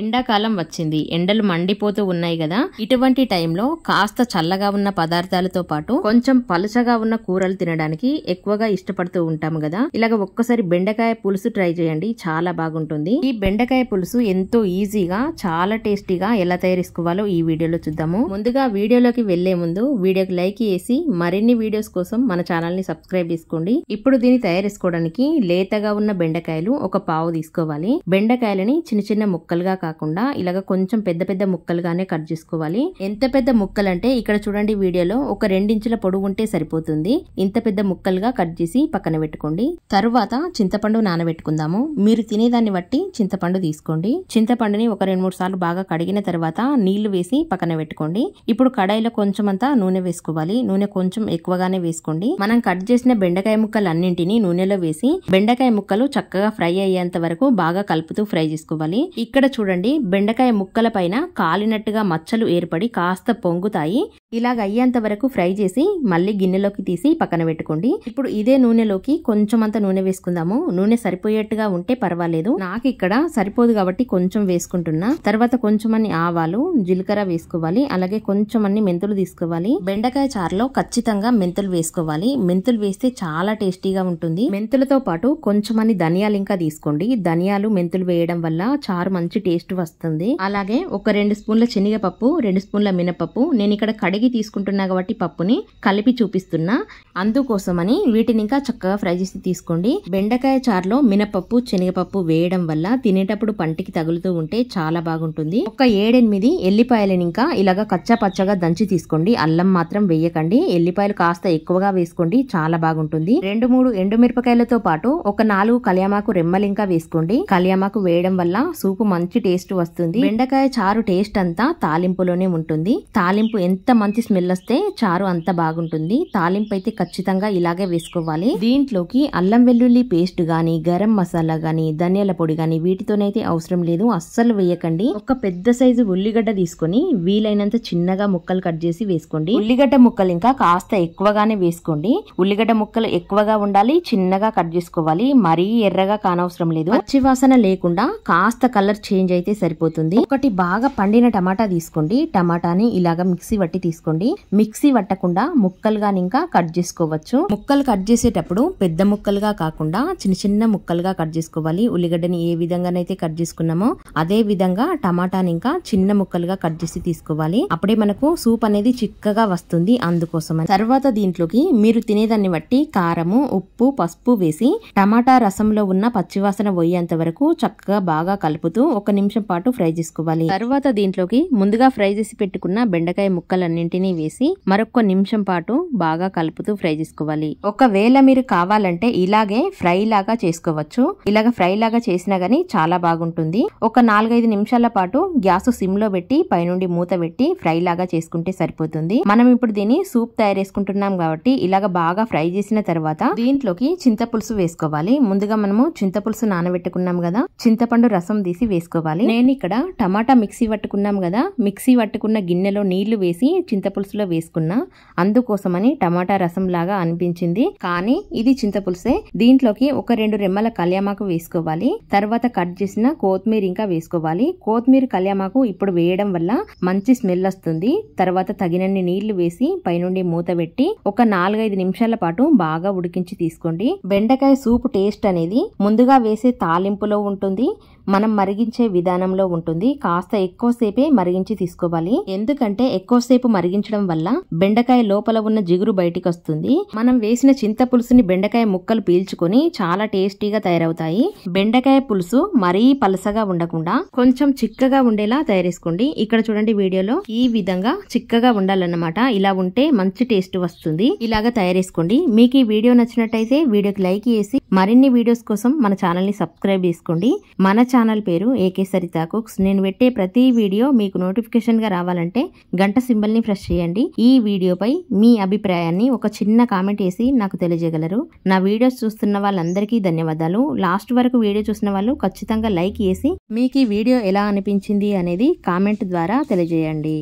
ఎండాకాలం వచ్చింది. ఎండలు మండిపోతూ ఉన్నాయి కదా. ఇటువంటి టైంలో కాస్త చల్లగా ఉన్న పదార్థాలతో పాటు కొంచెం పలుచగా ఉన్న కూరలు తినడానికి ఎక్కువగా ఇష్టపడుతూ ఉంటాము కదా. ఇలాగ ఒక్కసారి బెండకాయ పులుసు ట్రై చేయండి, చాలా బాగుంటుంది. ఈ బెండకాయ పులుసు ఎంతో ఈజీగా చాలా టేస్టీగా ఎలా తయారు చేసుకోవాలో ఈ వీడియోలో చూద్దాము. ముందుగా వీడియోలోకి వెళ్లే ముందు వీడియోకి లైక్ చేసి మరిన్ని వీడియోస్ కోసం మన ఛానల్ ని సబ్స్క్రైబ్ చేసుకోండి. ఇప్పుడు దీన్ని తయారు చేసుకోవడానికి లేతగా ఉన్న బెండకాయలు ఒక పావు తీసుకోవాలి. బెండకాయలని చిన్న చిన్న ముక్కలుగా కాకుండా ఇలాగ కొంచెం పెద్ద పెద్ద ముక్కలుగానే కట్ చేసుకోవాలి. ఎంత పెద్ద ముక్కలు అంటే ఇక్కడ చూడండి వీడియోలో ఒక 2 ఇంచుల పొడవు ఉంటే సరిపోతుంది. ఇంత పెద్ద ముక్కలుగా కట్ చేసి పక్కన పెట్టుకోండి. తరువాత చింతపండు నానబెట్టుకుందాము. మీరు తినేదాన్ని బట్టి చింతపండు తీసుకోండి. చింతపండుని ఒక 2-3 సార్లు బాగా కడిగిన తర్వాత నీళ్లు వేసి పక్కన పెట్టుకోండి. ఇప్పుడు కడాయిలో కొంచెం అంతా నూనె వేసుకోవాలి. నూనె కొంచెం ఎక్కువగానే వేసుకోండి. మనం కట్ చేసిన బెండకాయ ముక్కలు అన్నింటినీ నూనెలో వేసి బెండకాయ ముక్కలు చక్కగా ఫ్రై అయ్యేంత వరకు బాగా కలుపుతూ ఫ్రై చేసుకోవాలి. ఇక్కడ చూడండి బెండకాయ ముక్కల పైన కాలినట్టుగా మచ్చలు ఏర్పడి కాస్త పొంగుతాయి. ఇలాగ అయ్యేంత వరకు ఫ్రై చేసి మళ్ళీ గిన్నెలోకి తీసి పక్కన పెట్టుకోండి. ఇప్పుడు ఇదే నూనెలోకి కొంచెం అంత నూనె వేసుకుందాము. నూనె సరిపోయేట్టుగా ఉంటే పర్వాలేదు, నాకు ఇక్కడ సరిపోదు కాబట్టి కొంచెం వేసుకుంటున్నా. తర్వాత కొంచెం అన్ని ఆవాలు జీలకర్ర వేసుకోవాలి. అలాగే కొంచెం అన్ని మెంతులు తీసుకోవాలి. బెండకాయ చారులో ఖచ్చితంగా మెంతులు వేసుకోవాలి. మెంతులు వేస్తే చాలా టేస్టీగా ఉంటుంది. మెంతులతో పాటు కొంచెం అన్ని ధనియాలు ఇంకా తీసుకోండి. ధనియాలు మెంతులు వేయడం వల్ల చారు మంచి టేస్ట్ వస్తుంది. అలాగే ఒక 2 స్పూన్ల శనగపప్పు, 2 స్పూన్ల మినపప్పు, నేను ఇక్కడ కడిగి తీసుకుంటున్నా కాబట్టి పప్పుని కలిపి చూపిస్తున్నా. అందుకోసమని వీటిని ఇంకా చక్కగా ఫ్రై చేసి తీసుకోండి. బెండకాయ చారులో మినపప్పు శనగపప్పు వేయడం వల్ల తినేటప్పుడు పంటికి తగులుతూ ఉంటే చాలా బాగుంటుంది. ఒక 7-8 ఎల్లిపాయలను ఇంకా ఇలాగా కచ్చా పచ్చగా దంచి తీసుకోండి. అల్లం మాత్రం వేయకండి. ఎల్లిపాయలు కాస్త ఎక్కువగా వేసుకోండి, చాలా బాగుంటుంది. 2-3 ఎండుమిరపకాయలతో పాటు ఒక 4 కళ్యామాకు రెమ్మలు ఇంకా వేసుకోండి. కళ్యామాకు వేయడం వల్ల సూపు మంచి టేస్ట్ వస్తుంది. బెండకాయ చారు టేస్ట్ అంతా తాలింపులోనే ఉంటుంది. తాలింపు ఎంత మంచి స్మెల్ వస్తే చారు అంత బాగుంటుంది. తాలింపు అయితే ఖచ్చితంగా ఇలాగే వేసుకోవాలి. దీంట్లోకి అల్లం వెల్లుల్లి పేస్ట్ గాని, గరం మసాలా గాని, ధనియాల పొడి గాని వీటితోనైతే అవసరం లేదు, అస్సలు వేయకండి. ఒక పెద్ద సైజు ఉల్లిగడ్డ తీసుకొని వీలైనంత చిన్నగా ముక్కలు కట్ చేసి వేసుకోండి. ఉల్లిగడ్డ ముక్కలు ఇంకా కాస్త ఎక్కువగానే వేసుకోండి. ఉల్లిగడ్డ ముక్కలు ఎక్కువగా ఉండాలి, చిన్నగా కట్ చేసుకోవాలి. మరీ ఎర్రగా కానవసరం లేదు. పచ్చి వాసన లేకుండా కాస్త కలర్ చేంజ్ అయితే సరిపోతుంది. ఒకటి బాగా పండిన టమాటా తీసుకోండి. టమాటాని ఇలాగా మిక్సీ పట్టి తీసుకోండి. మిక్సీ పట్టకుండా ముక్కలుగా ఇంకా కట్ చేసుకోవచ్చు. ముక్కలు కట్ చేసేటప్పుడు పెద్ద ముక్కలుగా కాకుండా చిన్న చిన్న ముక్కలుగా కట్ చేసుకోవాలి. ఉల్లిగడ్డని ఏ విధంగానైతే కట్ చేసుకున్నామో అదే విధంగా టమాటాని ఇంకా చిన్న ముక్కలుగా కట్ చేసి తీసుకోవాలి. అప్పుడే మనకు సూప్ అనేది చిక్కగా వస్తుంది. అందుకోసం తర్వాత దీంట్లోకి మీరు తినేదాన్ని బట్టి కారము, ఉప్పు, పసుపు వేసి టమాటా రసంలో ఉన్న పచ్చివాసన పోయేంత వరకు చక్కగా బాగా కలుపుతూ 1 నిమిషం పాటు ఫ్రై చేసుకోవాలి. తర్వాత దీంట్లోకి ముందుగా ఫ్రై చేసి పెట్టుకున్న బెండకాయ ముక్కలన్నింటినీ వేసి మరొక నిమిషం పాటు బాగా కలుపుతూ ఫ్రై చేసుకోవాలి. ఒకవేళ మీరు కావాలంటే ఇలాగే ఫ్రై లాగా చేసుకోవచ్చు. ఇలాగ ఫ్రై లాగా చేసినా గానీ చాలా బాగుంటుంది. ఒక 4-5 నిమిషాల పాటు గ్యాస్ సిమ్ లో పెట్టి పైనుండి మూత పెట్టి ఫ్రై లాగా చేసుకుంటే సరిపోతుంది. మనం ఇప్పుడు దీన్ని సూప్ తయారు చేసుకుంటున్నాం కాబట్టి ఇలాగ బాగా ఫ్రై చేసిన తర్వాత దీంట్లోకి చింతపులుసు వేసుకోవాలి. ముందుగా మనము చింతపులుసు నానబెట్టుకున్నాం కదా, చింతపండు రసం తీసి వేసుకోవాలి. నేను ఇక్కడ టమాటా మిక్సీ పట్టుకున్నాం కదా, మిక్సీ పట్టుకున్న గిన్నెలో నీళ్లు వేసి చింతపులుసులో వేసుకున్నా. అందుకోసమని టమాటా రసం లాగా అనిపించింది, కానీ ఇది చింతపులుసే. దీంట్లోకి ఒక 2 రెమ్మల కళ్యామాకు వేసుకోవాలి. తర్వాత కట్ చేసిన కొత్తిమీర ఇంకా వేసుకోవాలి. కొత్తిమీర కళ్యామాకు ఇప్పుడు వేయడం వల్ల మంచి స్మెల్ వస్తుంది. తర్వాత తగినన్ని నీళ్లు వేసి పైనుండి మూత పెట్టి ఒక 4-5 నిమిషాల పాటు బాగా ఉడికించి తీసుకోండి. బెండకాయ సూప్ టేస్ట్ అనేది ముందుగా వేసే తాలింపులో ఉంటుంది, మనం మరిగించే విధానంలో ఉంటుంది. కాస్త ఎక్కువసేపే మరిగించి తీసుకోవాలి. ఎందుకంటే ఎక్కువసేపు మరిగించడం వల్ల బెండకాయ లోపల ఉన్న జిగురు బయటికి వస్తుంది. మనం వేసిన చింత పులుసుని బెండకాయ ముక్కలు పీల్చుకొని చాలా టేస్టీగా తయారవుతాయి. బెండకాయ పులుసు మరీ పలసగా ఉండకుండా కొంచెం చిక్కగా ఉండేలా తయారేసుకోండి. ఇక్కడ చూడండి వీడియోలో ఈ విధంగా చిక్కగా ఉండాలన్నమాట. ఇలా ఉంటే మంచి టేస్ట్ వస్తుంది. ఇలాగా తయారేసుకోండి. మీకు ఈ వీడియో నచ్చినట్టయితే వీడియోకి లైక్ చేసి మరిన్ని వీడియోస్ కోసం మన ఛానల్ ని సబ్స్క్రైబ్ చేసుకోండి. మన ఛానల్ పేరు ఏకే సరిత కుక్స్. నేను పెట్టే ప్రతి వీడియో మీకు నోటిఫికేషన్ గా రావాలంటే గంట సింబల్ ని ప్రెస్ చేయండి. ఈ వీడియోపై మీ అభిప్రాయాన్ని ఒక చిన్న కామెంట్ వేసి నాకు తెలియజేయగలరు. నా వీడియోస్ చూస్తున్న వాళ్ళందరికీ ధన్యవాదాలు. లాస్ట్ వరకు వీడియో చూసిన వాళ్ళు ఖచ్చితంగా లైక్ చేసి మీకు ఈ వీడియో ఎలా అనిపించింది అనేది కామెంట్ ద్వారా తెలియజేయండి.